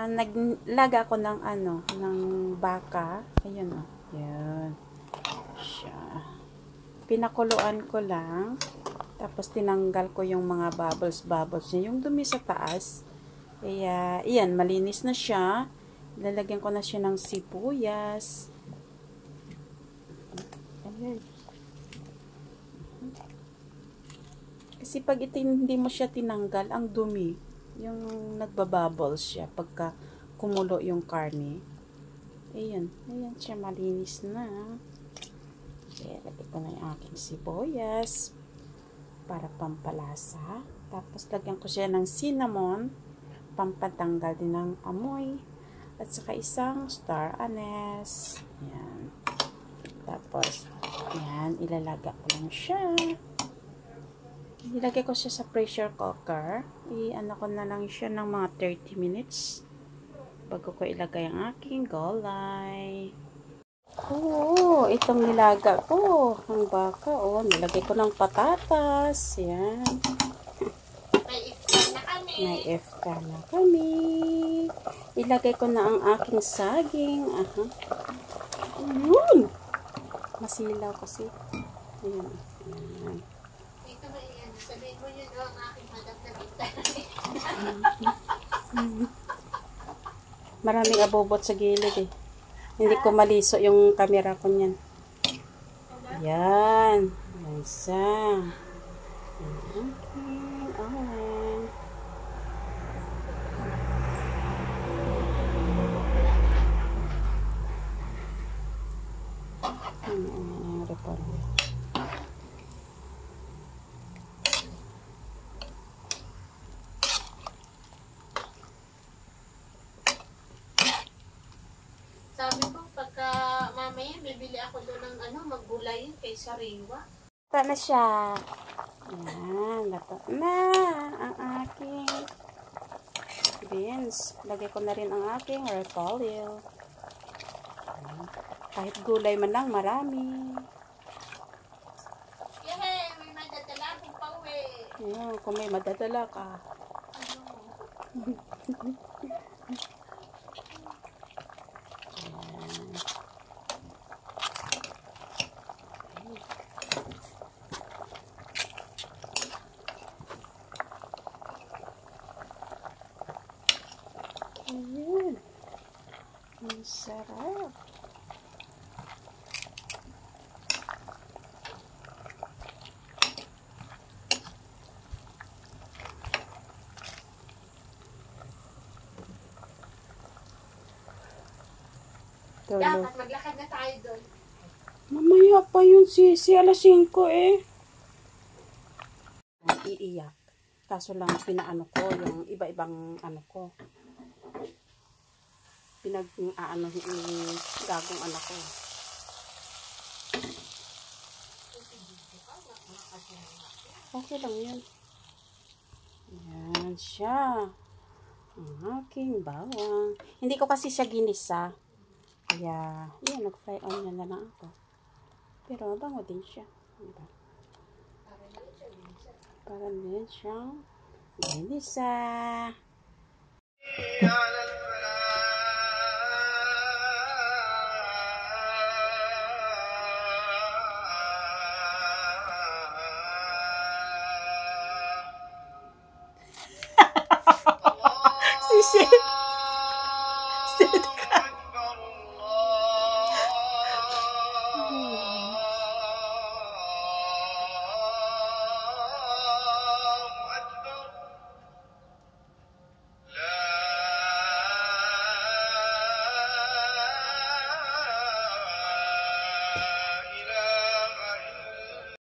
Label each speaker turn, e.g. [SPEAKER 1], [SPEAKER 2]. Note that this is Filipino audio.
[SPEAKER 1] naglaga ko ng ng baka. Ayun o. Yan. Siya. Pinakuluan ko lang. Tapos tinanggal ko yung mga bubbles niya. Yung dumi sa taas. Kaya, iyan, malinis na siya. Lalagyan ko na siya ng sibuyas. Ayan. Kasi pag hindi mo siya tinanggal, ang dumi. Yung nagbabubbles siya pagka kumulo yung karne. Ayan. Ayan siya, malinis na. Kaya, lagay ko na yung aking sibuyas para pampalasa. Tapos, lagyan ko siya ng cinnamon, pampatanggal din ng amoy. At saka isang star anise. Ayan. Tapos, ayan, ilalaga ko lang siya. Ilagay ko siya sa pressure cooker. I-ano ko na lang siya ng mga 30 minutes. Bago ko ilagay ang aking gulay. Oh, itong nilaga ko. Ang baka, oh. Nilagay ko ng patatas. Yan. May iftar na kami. Ilagay ko na ang aking saging. Aha. Ayun. Masilaw kasi. Ayan. Ayan.
[SPEAKER 2] Sabihin mo yun ang aking hadap na bintana.
[SPEAKER 1] Maraming abobot sa gilid eh. Hindi ko maliso yung camera ko niyan. Yan. Isa. Okay. Alright.
[SPEAKER 2] Sabi ko, pagka mamaya, bibili ako doon ng maggulay kay Sariwa.
[SPEAKER 1] Lato na siya. Ayan, lato na ang aking beans. Lagay ko na rin ang aking repolyo. Kahit gulay man lang, marami.
[SPEAKER 2] Yehey! May madadala akong pauwi.
[SPEAKER 1] Ayan, kung may madadala ka. Ayan. Ang sarap.
[SPEAKER 2] Dapat maglakad na tayo doon.
[SPEAKER 1] Mamaya pa yun, sisi. Alas 5 eh. Iiyak. Kaso lang, pinaano ko, yung iba-ibang ko. Pinag-aano yung gagong anak ko. Okay lang yun. Yan siya. Ang aking bawang. Hindi ko kasi siya ginisa. Kaya, yan, nag-fry onion na lang ako. Pero, bango din siya. Diba? Para din siyang ginisa.